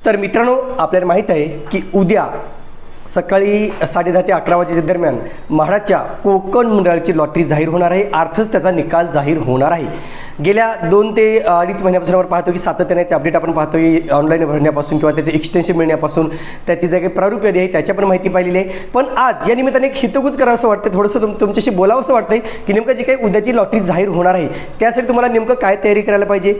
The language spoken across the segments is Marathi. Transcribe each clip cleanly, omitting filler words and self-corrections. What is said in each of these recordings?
तर मित्रांनो, आपल्याला माहीत आहे की उद्या सकाळी 10:30 ते 11 वाजेच्या दरम्यान म्हाडाच्या कोकण मंडळाची लॉटरी जाहीर होणार आहे. अर्थातच त्याचा निकाल जाहीर होणार आहे. गेल्या 2 ते 2.5 महिन्यापासून आपण पाहतो की सातत्याने अपडेट आपण पाहतोय, ऑनलाईन भरण्यापासून किंवा त्याचे एक्सटेन्शन मिळण्यापासून त्याची जे काही प्रारूप यादी आहे त्याच्या पण माहिती पाहिलेली आहे. पण आज या निमित्ताने एक हितगुज करावं असं वाटतं, थोडंसं तुमच्याशी बोलावं असं वाटतंय की नेमकं जे काही उद्याची लॉटरी जाहीर होणार आहे त्यासाठी तुम्हाला नेमकं काय तयारी करायला पाहिजे.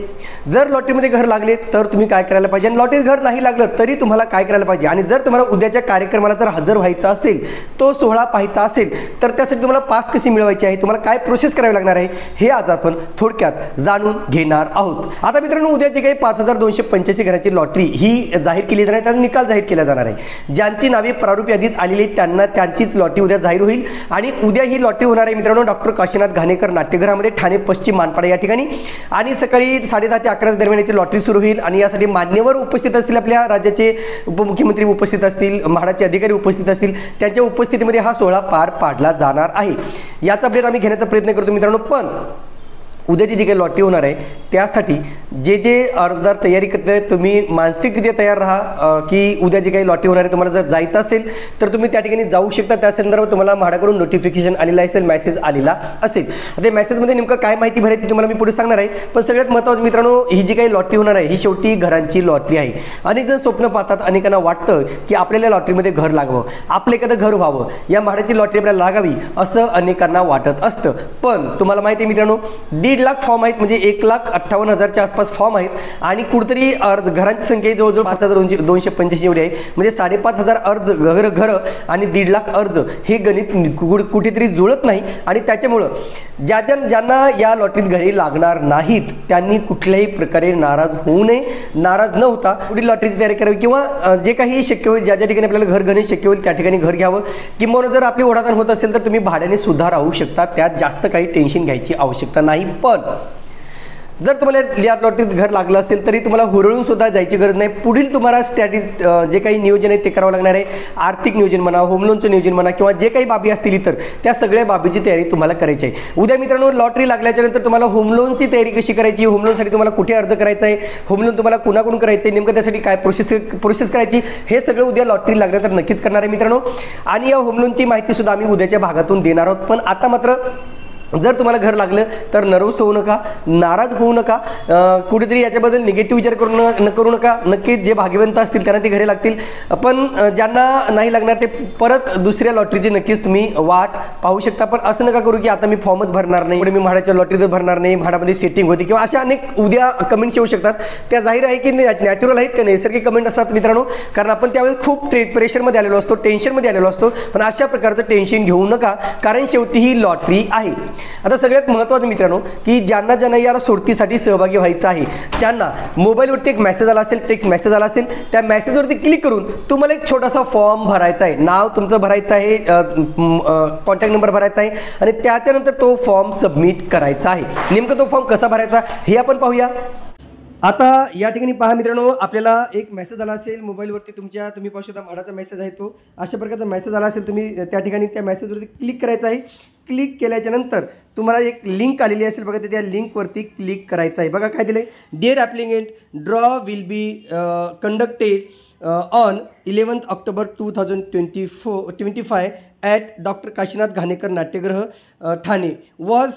जर लॉटरीमध्ये घर लागले तर तुम्ही काय करायला पाहिजे, आणि लॉटरीत घर नाही लागलं तरी तुम्हाला काय करायला पाहिजे, आणि जर तुम्हाला उद्याच्या कार्यक्रमाला जर हजर व्हायचा असेल, तो सोहळा पाहायचा असेल, तर त्यासाठी तुम्हाला पास कशी मिळवायची आहे, तुम्हाला काय प्रोसेस करावी लागणार आहे, हे आज आपण थोडक्यात जाणून घेणार आहोत. आता मित्रांनो, उद्या जे काही 5285 घराची लॉटरी ही जाहीर केली जाणार आहे, त्याचा निकाल जाहीर केला जाणार आहे. ज्यांची नावे प्रारूप यादीत आलेली आहेत त्यांना त्यांचीच लॉटरी उद्या जाहीर होईल. आणि उद्या ही लॉटरी होणार आहे मित्रांनो डॉक्टर काशीनाथ घाणेकर नाट्यगृहामध्ये, ठाणे पश्चिम मानपाडा या ठिकाणी. आणि सकाळी 10:30 ते 11 दरम्यान याची लॉटरी सुरू होईल. आणि यासाठी मान्यवर उपस्थित असतील, आपल्या राज्याचे उपमुख्यमंत्री उपस्थित असतील, म्हाडाचे अधिकारी उपस्थित असतील, त्यांच्या उपस्थितीमध्ये हा सोहळा पार पाडला जाणार आहे. याचा अपडेट आम्ही घेण्याचा प्रयत्न करतो मित्रांनो. पण उद्याची जी काही लॉटरी होणार आहे त्यासाठी जे जे अर्जदार तयारी करताय, तुम्ही मानसिकरित्या तयार राहा की उद्या जी काही लॉटरी होणार आहे तुम्हाला जर जायचं असेल तर तुम्ही त्या ठिकाणी जाऊ शकता. त्या संदर्भात तुम्हाला म्हाडाकडून नोटिफिकेशन आलेलं असेल, मेसेज आलेला असेल. ते मेसेजमध्ये नेमकं काय माहिती भरायची तुम्हाला मी पुढे सांगणार आहे. पण सगळ्यात महत्त्वाचं मित्रांनो, ही जी काही लॉटरी होणार आहे ही शेवटी घरांची लॉटरी आहे. अनेक जण स्वप्न पाहतात, अनेकांना वाटतं की आपल्याला लॉटरीमध्ये घर लागावं, आपलं एखादं घर व्हावं, या म्हाडाची लॉटरी आपल्याला लागावी असं अनेकांना वाटत असतं. पण तुम्हाला माहिती आहे मित्रांनो, 1.5 लाख फॉर्म आहेत, म्हणजे 1,58,000च्या आसपास फॉर्म आहेत. आणि कुठेतरी अर्ज घरांची संख्या जवळजवळ 5,285 एवढी आहे. म्हणजे 5,500 अर्ज घर आणि 1.5 लाख अर्ज, हे गणित कुठेतरी जुळत नाही. आणि त्याच्यामुळं ज्यांना या लॉटरीत घरी लागणार नाहीत त्यांनी कुठल्याही प्रकारे नाराज होऊ नये. नाराज न होता पुढील लॉटरीची तयारी करावी, किंवा जे काही शक्य होईल, ज्या ठिकाणी आपल्याला घर घेणे शक्य होईल त्या ठिकाणी घर घ्यावं. किंवा जर आपली ओढाताण होत असेल तर तुम्ही भाड्याने सुद्धा राहू शकता, त्यात जास्त काही टेन्शन घ्यायची आवश्यकता नाही. पण जर तुम्हाला या लॉटरीत घर लागलं असेल तरी तुम्हाला हुरळून सुद्धा जायची गरज नाही. पुढील तुम्हाला जे काही नियोजन आहे ते करावं लागणार आहे. आर्थिक नियोजन म्हणा, होम लोनचं नियोजन म्हणा, किंवा जे काही बाबी असतील इतर, त्या सगळ्या बाबीची तयारी तुम्हाला करायची आहे. उद्या मित्रांनो, लॉटरी लागल्याच्या नंतर तुम्हाला होम लोनची तयारी कशी करायची, होम लोनसाठी तुम्हाला कुठे अर्ज करायचा आहे, होम लोन तुम्हाला कुणाकडून करायचं आहे, नेमकं त्यासाठी काय प्रोसेस करायची, हे सगळं उद्या लॉटरी लागल्यानंतर नक्कीच करणार आहे मित्रांनो. आणि या होम लोनची माहिती सुद्धा आम्ही उद्याच्या भागातून देणार आहोत. पण आता मात्र जर तुम्हाला घर लागलं तर नर्वस होऊ नका, नाराज होऊ नका, कुठेतरी याच्याबद्दल निगेटिव्ह विचार करू नका. नक्कीच जे भाग्यवंत असतील त्यांना ती घरे लागतील. पण ज्यांना नाही लागणार ते परत दुसऱ्या लॉटरीची नक्कीच तुम्ही वाट पाहू शकता. पण असं नका करू की आता मी फॉर्मच भरणार नाही, पुढे मी म्हाडाच्या लॉटरीत भरणार नाही, म्हाडामध्ये सेटिंग होती, किंवा अशा अनेक उद्या कमेंट्स येऊ शकतात. त्या जाहीर आहे की नॅचरल आहेत का नैसर्गिक कमेंट असतात मित्रांनो, कारण आपण त्यावेळेस खूप प्रेशरमध्ये आलेलो असतो, टेन्शनमध्ये आलेलो असतो. पण अशा प्रकारचं टेन्शन घेऊ नका, कारण शेवटी ही लॉटरी आहे. आता सगळ्यात महत्त्वाचं मित्रांनो, की ज्यांना या सोडतीसाठी सहभागी व्हायचं आहे त्यांना मोबाईलवरती एक मेसेज आला असेल, टेक्स्ट मेसेज आला असेल, त्या मेसेजवरती क्लिक करून तुम्हाला एक छोटासा फॉर्म भरायचा आहे. नाव तुमचं भरायचं आहे, कॉन्टॅक्ट नंबर भरायचा आहे, आणि त्याच्यानंतर तो फॉर्म सबमिट करायचा आहे. नेमकं तो फॉर्म कसा भरायचा हे आपण पाहूया. आता या ठिकाणी पहा मित्रांनो, आपल्याला एक मेसेज आला असेल मोबाईलवरती तुम्ही पाहू शकता, म्हाडाचा मेसेज आहे तो. अशा प्रकारचा मेसेज आला असेल, तुम्ही त्या ठिकाणी त्या मेसेजवरती क्लिक करायचं आहे. क्लिक केल्याच्या नंतर तुम्हाला एक लिंक आलेली असेल बघा, त्या लिंकवरती क्लिक करायचं आहे. बघा काय दिलं आहे, dear applicant, draw will be conducted on 11 October 2025 at doctor Kashinath Ghanekar Natyagruha Thane, was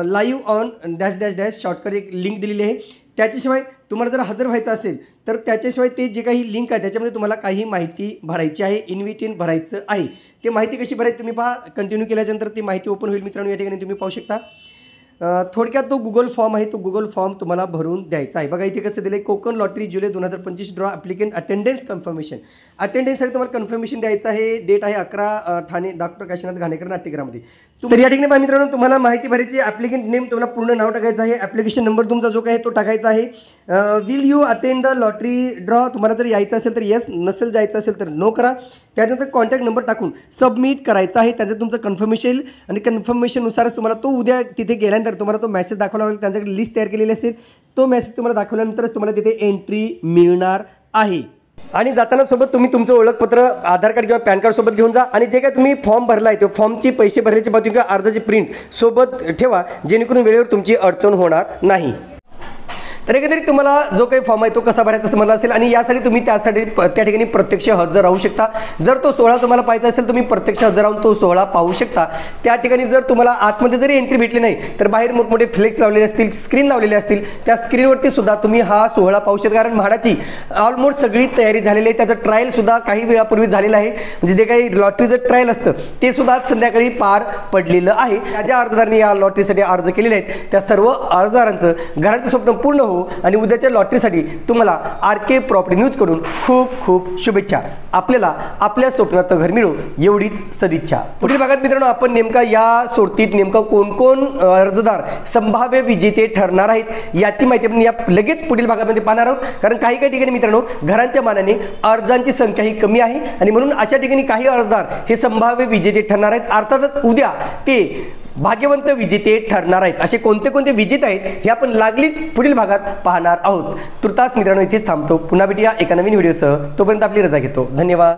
live on dash dash dash. Shortcut एक लिंक दिलेली आहे. त्याच्याशिवाय तुम्हाला जर हजर व्हायचं असेल तर त्याच्याशिवाय ते जे काही लिंक आहे त्याच्यामध्ये तुम्हाला काही माहिती भरायची आहे, इन्व्हिटेशन भरायचं आहे. ते माहिती कशी भरायची तुम्ही पहा, कंटिन्यू केल्यानंतर ती माहिती ओपन होईल मित्रांनो. या ठिकाणी तुम्ही पाहू शकता. थोडक्यात तो गुगल फॉर्म आहे, तो गुगल फॉर्म तुम्हाला भरून द्यायचा आहे. बघा इथे कसं दिलं आहे, कोकण लॉटरी जुलै 2025 ड्रॉ ॲप्लिकेंट अटेंडन्स कन्फर्मेशन. अटेंडन्ससाठी तुम्हाला कन्फर्मेशन द्यायचं आहे. डेट आहे 11 ठाणे डॉक्टर काशीनाथ घाणेकर नाट्यगृहामध्ये. तर या ठिकाणी पहा मित्रांनो, तुम्हाला माहिती भरायची. ॲप्लिकेंट नेम तुम्हाला पूर्ण नाव टाकायचं आहे, ॲप्लिकेशन नंबर तुमचा जो काय तो टाकायचा आहे. Will you attend the lottery draw, तुम्हाला जर यायचं असेल तर येस, नसेल जायचं असेल तर नो करा. त्यानंतर कॉन्टॅक्ट नंबर टाकून सबमिट करायचा आहे. त्याचं तुमचं कन्फर्मेशन येईल, आणि कन्फर्मेशननुसारच तुम्हाला तो उद्या तिथे गेल्यानंतर तुम्हाला तो मेसेज दाखवला होईल. त्यांच्याकडे लिस्ट तयार केलेली असेल, तो मेसेज तुम्हाला दाखवल्यानंतरच तुम्हाला तिथे एंट्री मिळणार आहे. आणि जाताना सोबत तुम्ही तुमचं ओळखपत्र, आधार कार्ड किंवा पॅन कार्ड सोबत घेऊन जा. आणि जे काय तुम्ही फॉर्म भरला आहे ते फॉर्मची पैसे भरल्याची बाजू किंवा अर्जाची प्रिंट सोबत ठेवा, जेणेकरून वेळेवर तुमची अडचण होणार नाही. तर एकंदरीत तुम्हाला जो काही फॉर्म आहे तो कसा भरायचा समजला असेल आणि यासाठी तुम्ही त्यासाठी त्या ठिकाणी प्रत्यक्ष हजर राहू शकता. जर तो सोहळा तुम्हाला पाहायचा असेल तुम्ही प्रत्यक्ष हजर राहून तो सोहळा पाहू शकता. त्या ठिकाणी जर तुम्हाला आतमध्ये जरी एंट्री भेटली नाही तर बाहेर मोठमोठे फ्लेक्स लावलेले असतील, स्क्रीन लावलेले असतील, त्या स्क्रीनवरती सुद्धा तुम्ही हा सोहळा पाहू शकता. कारण म्हाडाची ऑलमोस्ट सगळी तयारी झालेली आहे. त्याचं ट्रायल सुद्धा काही वेळापूर्वी झालेलं आहे. म्हणजे जे काही लॉटरीचं ट्रायल असतं ते सुद्धा आज संध्याकाळी पार पडलेलं आहे. ज्या अर्जदारांनी या लॉटरीसाठी अर्ज केलेले आहेत त्या सर्व अर्जदारांचं घराचं स्वप्न पूर्ण हो आणि उद्याच्या लॉटरीसाठी तुम्हाला RK प्रॉपर्टी न्यूज कडून खूप खूप शुभेच्छा. आपल्याला आपल्या स्वप्नात घर मिळो एवढीच सदिच्छा. पुढील भागात मित्रांनो आपण नेमका या सोडतीत नेमका कोण कोण अर्जदार संभाव्य विजेते ठरणार आहेत याची माहिती आपण या लगेच पुढील भागामध्ये पाहणार आहोत. कारण काही ठिकाणी मित्रांनो घरांच्या मानाने अर्जांची संख्या ही कमी आहे आणि म्हणून अशा ठिकाणी काही अर्जदार हे संभाव्य विजेते ठरणार आहेत. अर्थातच उद्या ते भाग्यवंत विजेते ठरणार आहेत. असे कोणते कोणते विजेते आहेत हे आपण लागलीच पुढील भागात पाहणार आहोत. तुर्तास मित्रांनो इथेच थांबतो. पुन्हा भेटूया एका नवीन व्हिडिओसह. तोपर्यंत आपली रजा घेतो. धन्यवाद.